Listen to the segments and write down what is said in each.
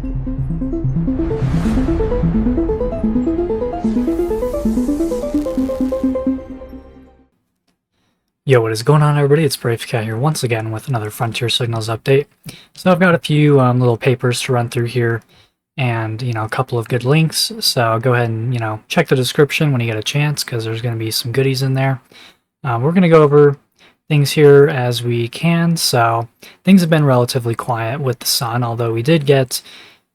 Yo, what is going on, everybody? It's Brave Cat here once again with another Frontier Signals update. So I've got a few little papers to run through here and, a couple of good links. So go ahead and, check the description when you get a chance because there's going to be some goodies in there. We're going to go over things here as we can. So things have been relatively quiet with the sun, although we did get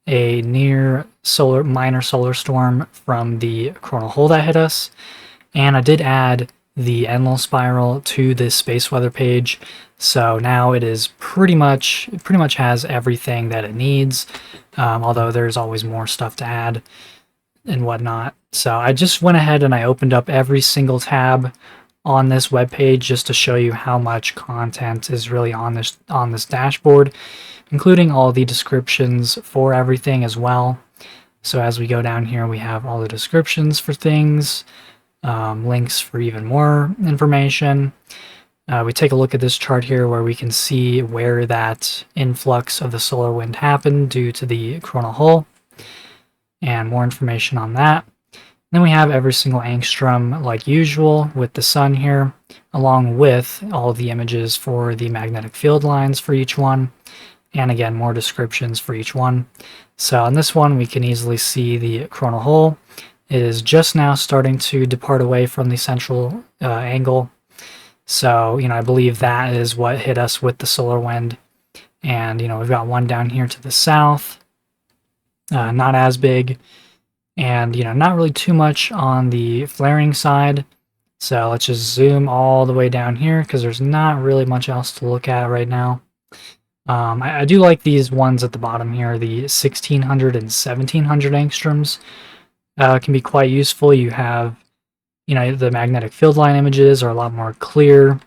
a minor solar storm from the coronal hole that hit us. And I did add the Enlil spiral to this space weather page, so now it is pretty much has everything that it needs, although there's always more stuff to add and whatnot. So I just went ahead and I opened up every single tab on this web page just to show you how much content is really on this dashboard, including all the descriptions for everything as well. So as we go down here, we have all the descriptions for things, links for even more information. We take a look at this chart here where we can see where that influx of the solar wind happened due to the coronal hole, and more information on that. Then we have every single angstrom like usual with the sun here, along with all the images for the magnetic field lines for each one, and again more descriptions for each one. So on this one we can easily see the coronal hole. It is just now starting to depart away from the central angle. So, I believe that is what hit us with the solar wind. And, we've got one down here to the south, not as big. And, not really too much on the flaring side. So let's just zoom all the way down here because there's not really much else to look at right now. I do like these ones at the bottom here, the 1600 and 1700 angstroms. Can be quite useful. You have, the magnetic field line images are a lot more clear,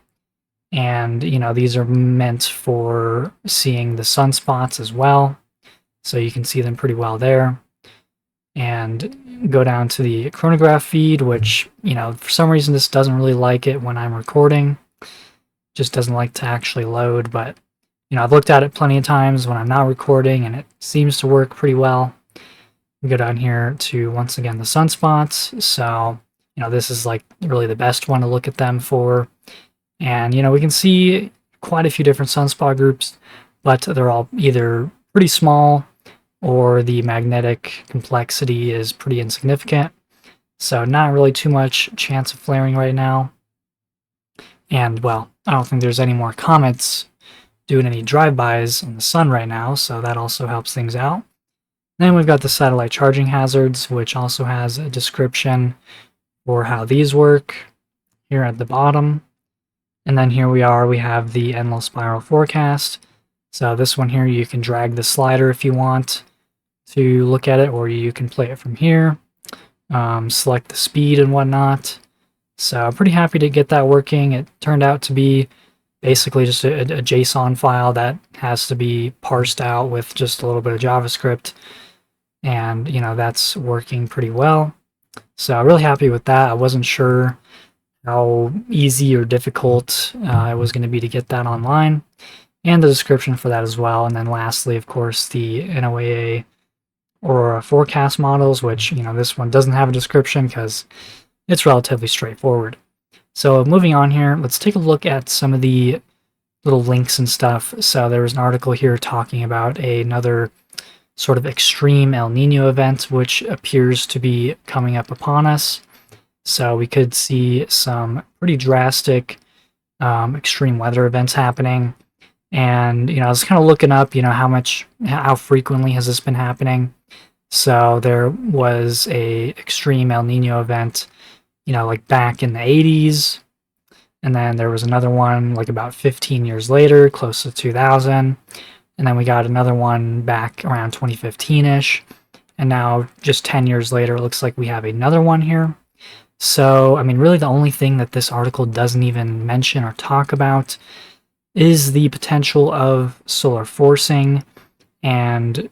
and these are meant for seeing the sunspots as well, so you can see them pretty well there. And go down to the chronograph feed, which for some reason this doesn't really like it when I'm recording. Just doesn't like to actually load, but I've looked at it plenty of times when I'm not recording, and it seems to work pretty well. We go down here to, once again, the sunspots. So, this is like really the best one to look at them for. And, we can see quite a few different sunspot groups, but they're all either pretty small or the magnetic complexity is pretty insignificant. So not really too much chance of flaring right now. And, well, I don't think there's any more comets doing any drive-bys on the sun right now, so that also helps things out. Then we've got the satellite charging hazards, which also has a description for how these work here at the bottom. And then here we have the Enlil spiral forecast. So this one here, you can drag the slider if you want to look at it, or you can play it from here, select the speed and whatnot. So I'm pretty happy to get that working. It turned out to be basically just a JSON file that has to be parsed out with just a little bit of JavaScript. And, that's working pretty well. So I'm really happy with that. I wasn't sure how easy or difficult it was going to be to get that online. And the description for that as well. And then lastly, of course, the NOAA Aurora forecast models, which, this one doesn't have a description because it's relatively straightforward. So moving on here, let's take a look at some of the little links and stuff. So there was an article here talking about another sort of extreme El Nino event, which appears to be coming up upon us. So we could see some pretty drastic extreme weather events happening. And, I was kind of looking up, how frequently has this been happening? So there was a extreme El Nino event, like back in the 80s. And then there was another one like about 15 years later, close to 2000. And then we got another one back around 2015-ish. And now, just 10 years later, it looks like we have another one here. So, really the only thing that this article doesn't even mention or talk about is the potential of solar forcing and,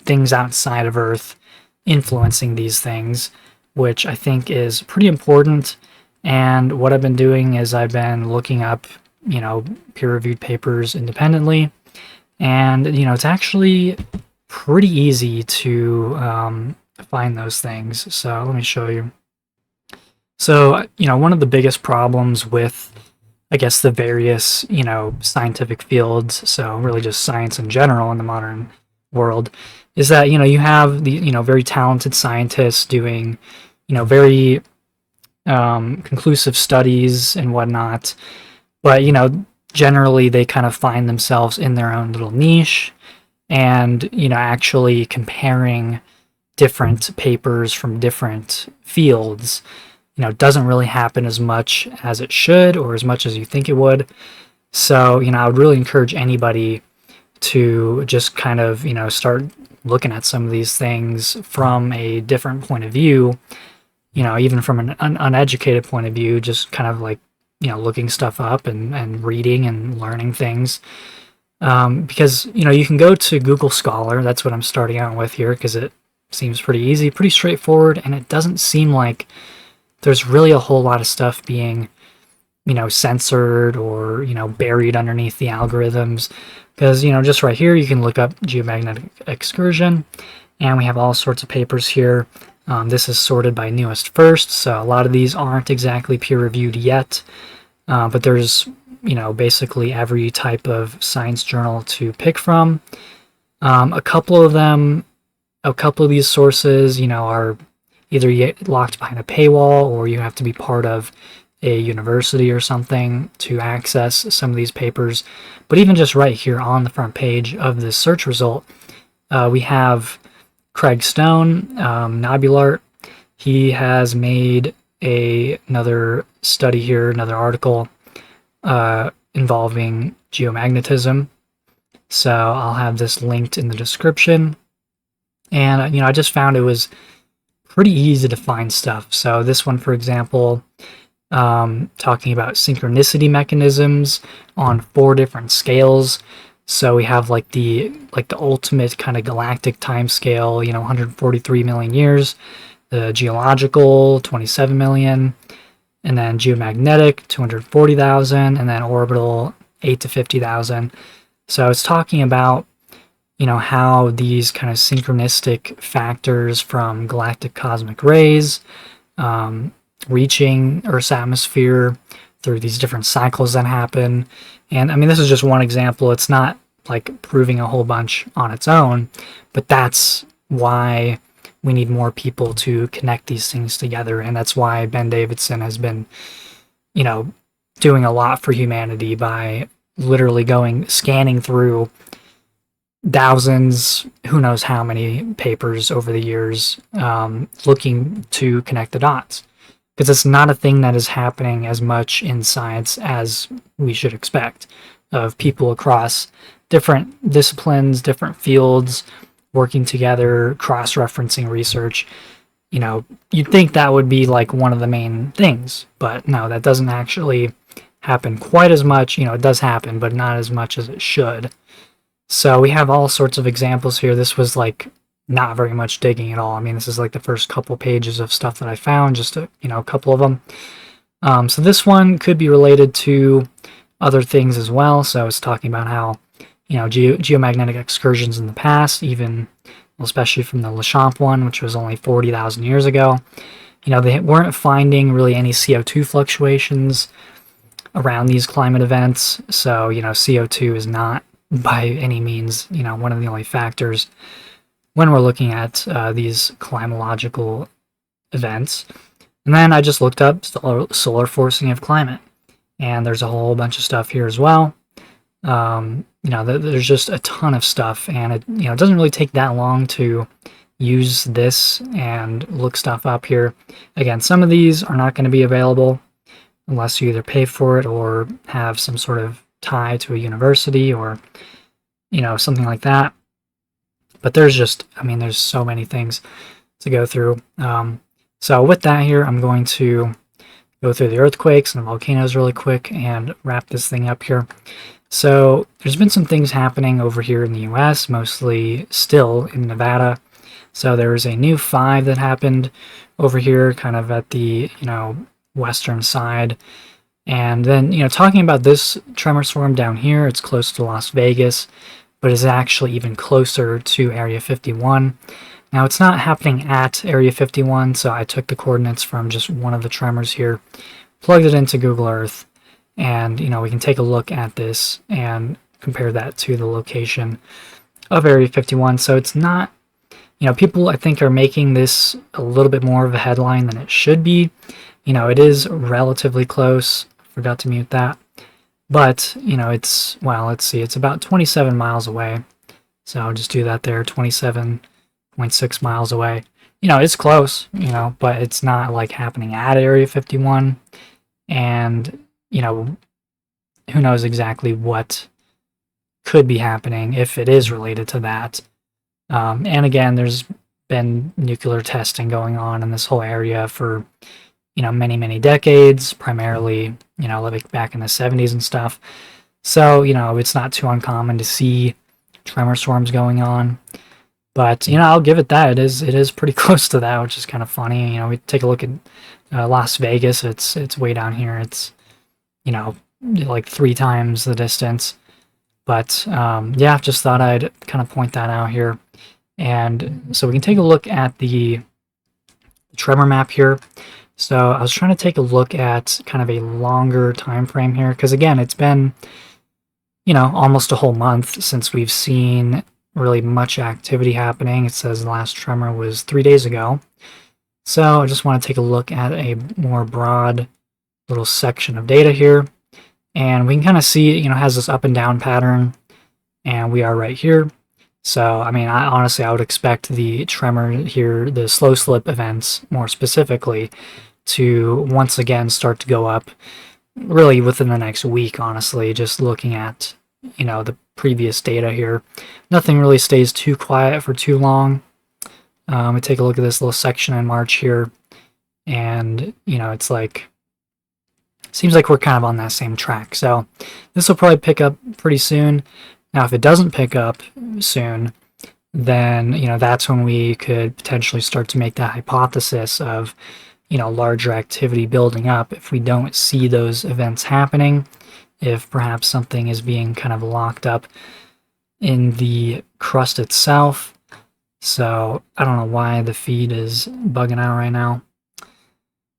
things outside of Earth influencing these things, which I think is pretty important. And what I've been doing is I've been looking up, peer-reviewed papers independently. And, it's actually pretty easy to find those things. So let me show you. So, one of the biggest problems with, I guess, the various, scientific fields, so really just science in general in the modern world, is that, you have the, very talented scientists doing, very conclusive studies and whatnot, but, generally they kind of find themselves in their own little niche, and, actually comparing different papers from different fields, doesn't really happen as much as it should or as much as you think it would. So, I would really encourage anybody to just kind of, start looking at some of these things from a different point of view, even from an uneducated point of view, just kind of like, looking stuff up and reading and learning things. Because, you can go to Google Scholar. That's what I'm starting out with here because it seems pretty easy, pretty straightforward, and it doesn't seem like there's really a whole lot of stuff being, censored or, buried underneath the algorithms. Because, just right here, you can look up geomagnetic excursion, and we have all sorts of papers here. This is sorted by newest first, so a lot of these aren't exactly peer-reviewed yet, but there's, basically every type of science journal to pick from. A couple of these sources, are either locked behind a paywall or you have to be part of a university or something to access some of these papers. But even just right here on the front page of this search result, we have Craig Stone, Nobulart. He has made another study here, another article involving geomagnetism. So I'll have this linked in the description. And, I just found it was pretty easy to find stuff. So this one, for example, talking about synchronicity mechanisms on 4 different scales. So we have like the ultimate kind of galactic time scale, 143 million years, the geological 27 million, and then geomagnetic 240,000, and then orbital 8 to 50,000. So it's talking about how these kind of synchronistic factors from galactic cosmic rays reaching Earth's atmosphere through these different cycles that happen. And I mean, this is just one example. It's not like proving a whole bunch on its own, but that's why we need more people to connect these things together. And that's why Ben Davidson has been, doing a lot for humanity by literally scanning through thousands, who knows how many papers over the years, looking to connect the dots. Because it's not a thing that is happening as much in science as we should expect, of people across different disciplines, different fields, working together, cross-referencing research. You'd think that would be like one of the main things, but no, that doesn't actually happen quite as much. It does happen, but not as much as it should. So we have all sorts of examples here. This was like not very much digging at all. I mean, this is like the first couple pages of stuff that I found, just a couple of them. So this one could be related to other things as well. So it's talking about how, geomagnetic excursions in the past, especially from the Lechamp one, which was only 40,000 years ago, they weren't finding really any CO2 fluctuations around these climate events. So, CO2 is not by any means, one of the only factors when we're looking at these climatological events. And then I just looked up solar forcing of climate, and there's a whole bunch of stuff here as well. There's just a ton of stuff, and it doesn't really take that long to use this and look stuff up here. Again, some of these are not going to be available unless you either pay for it or have some sort of tie to a university or something like that. But there's so many things to go through. So with that here, I'm going to go through the earthquakes and the volcanoes really quick and wrap this thing up here. So there's been some things happening over here in the US, mostly still in Nevada. So there was a new 5 that happened over here kind of at the, western side. And then, talking about this tremor storm down here, it's close to Las Vegas. but is actually even closer to Area 51. Now, it's not happening at Area 51, so I took the coordinates from just one of the tremors here, plugged it into Google Earth, and we can take a look at this and compare that to the location of Area 51. So it's not, people I think are making this a little bit more of a headline than it should be. It is relatively close. Forgot to mute that. But, it's, well, let's see, it's about 27 miles away. So I'll just do that there, 27.6 miles away. It's close, but it's not like happening at Area 51. And, who knows exactly what could be happening if it is related to that. And again, there's been nuclear testing going on in this whole area for, many, many decades, primarily, like back in the 70s and stuff. So, it's not too uncommon to see tremor storms going on. But, I'll give it that. It is pretty close to that, which is kind of funny. We take a look at Las Vegas. It's way down here. It's, like 3 times the distance. But, yeah, just thought I'd kind of point that out here. And so we can take a look at the tremor map here. So I was trying to take a look at kind of a longer time frame here, because again, it's been, almost a whole month since we've seen really much activity happening. It says the last tremor was 3 days ago. So I just want to take a look at a more broad little section of data here. And we can kind of see, it has this up and down pattern, and we are right here. So, I mean, I would expect the tremor here, the slow slip events more specifically, to once again start to go up really within the next week, honestly, just looking at, the previous data here. Nothing really stays too quiet for too long. We take a look at this little section in March here, and, it's like, seems like we're kind of on that same track. So this will probably pick up pretty soon. Now, if it doesn't pick up soon, then, that's when we could potentially start to make that hypothesis of, larger activity building up if we don't see those events happening, if perhaps something is being kind of locked up in the crust itself. So I don't know why the feed is bugging out right now.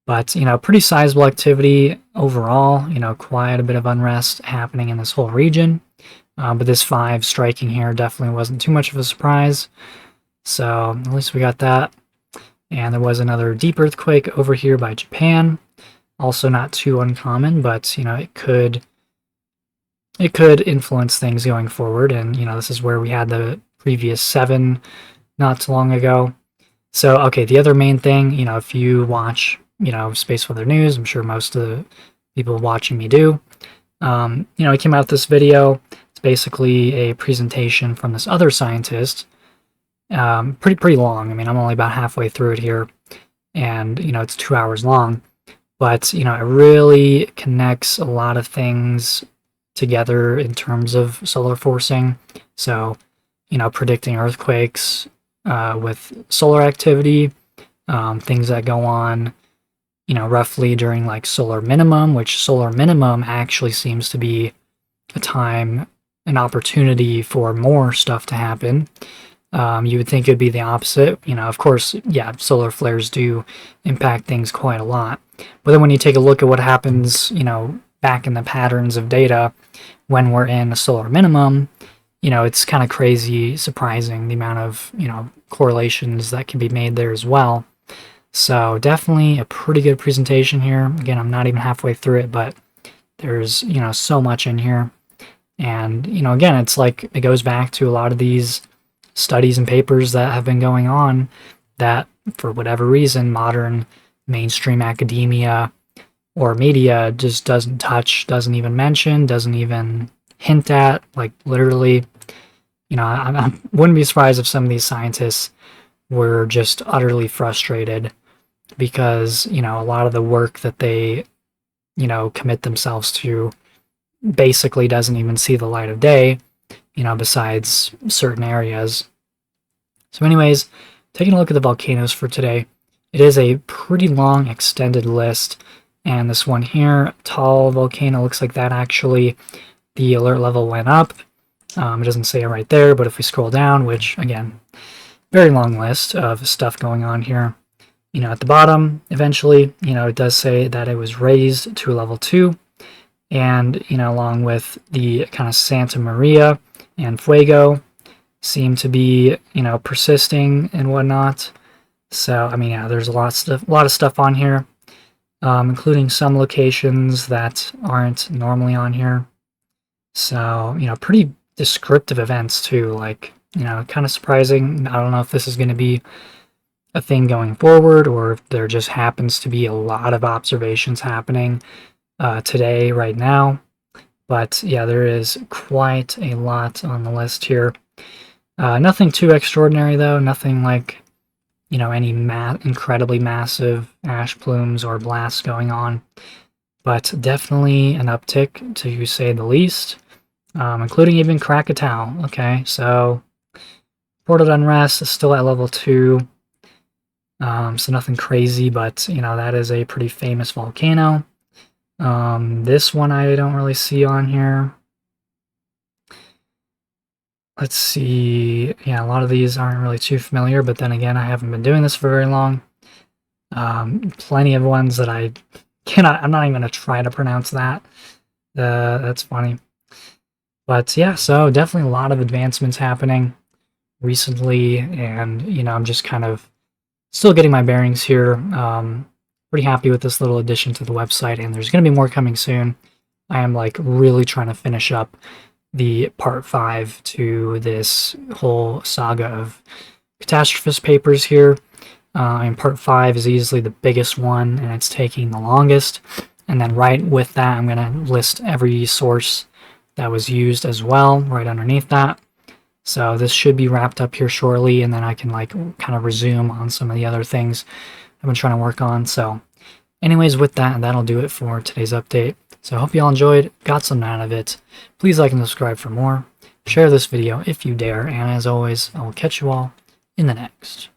But, pretty sizable activity overall, quite a bit of unrest happening in this whole region. But this 5 striking here definitely wasn't too much of a surprise. So at least we got that. And there was another deep earthquake over here by Japan. Also not too uncommon, but, it could influence things going forward. And, this is where we had the previous 7 not too long ago. So, okay, the other main thing, if you watch, Space Weather News, I'm sure most of the people watching me do. I came out with this video. It's basically a presentation from this other scientist. Pretty long. I mean, I'm only about halfway through it here, and it's 2 hours long. But it really connects a lot of things together in terms of solar forcing. So, predicting earthquakes with solar activity, things that go on, roughly during like solar minimum, which solar minimum actually seems to be a time, an opportunity for more stuff to happen. You would think it would be the opposite. Of course, yeah, solar flares do impact things quite a lot. But then when you take a look at what happens, back in the patterns of data when we're in a solar minimum, it's kind of crazy, surprising the amount of, correlations that can be made there as well. So definitely a pretty good presentation here. Again, I'm not even halfway through it, but there's, so much in here. And, again, it's like it goes back to a lot of these studies and papers that have been going on that, for whatever reason, modern mainstream academia or media just doesn't touch, doesn't even mention, doesn't even hint at. Like, literally, I wouldn't be surprised if some of these scientists were just utterly frustrated because, a lot of the work that they, commit themselves to basically doesn't even see the light of day, besides certain areas. So anyways, taking a look at the volcanoes for today, it is a pretty long extended list. And this one here, Tall volcano, looks like that actually, the alert level went up. It doesn't say it right there, but if we scroll down, which again, very long list of stuff going on here. At the bottom, eventually, it does say that it was raised to level 2, and, along with the kind of Santa Maria and Fuego seem to be, persisting and whatnot. So, I mean, yeah, there's a lot of stuff on here, including some locations that aren't normally on here. So, pretty descriptive events too, like, kind of surprising. I don't know if this is going to be a thing going forward, or if there just happens to be a lot of observations happening today, right now. But yeah, there is quite a lot on the list here. Nothing too extraordinary though, nothing like, any incredibly massive ash plumes or blasts going on. But definitely an uptick, to say the least, including even Krakatoa. Okay, so reported unrest is still at level 2. So nothing crazy, but that is a pretty famous volcano. This one I don't really see on here. Let's see. Yeah, a lot of these aren't really too familiar, but then again, I haven't been doing this for very long. Plenty of ones that I'm not even gonna try to pronounce that. That's funny. But yeah, so definitely a lot of advancements happening recently, and I'm just kind of still getting my bearings here. Pretty happy with this little addition to the website, and there's going to be more coming soon. I am like really trying to finish up the part 5 to this whole saga of catastrophist papers here. And part 5 is easily the biggest one, and it's taking the longest. And then right with that, I'm going to list every source that was used as well, right underneath that. So this should be wrapped up here shortly, and then I can like kind of resume on some of the other things I've been trying to work on. So anyways, with that, that'll do it for today's update. So I hope you all enjoyed, got something out of it. Please like and subscribe for more. Share this video if you dare, and as always, I will catch you all in the next.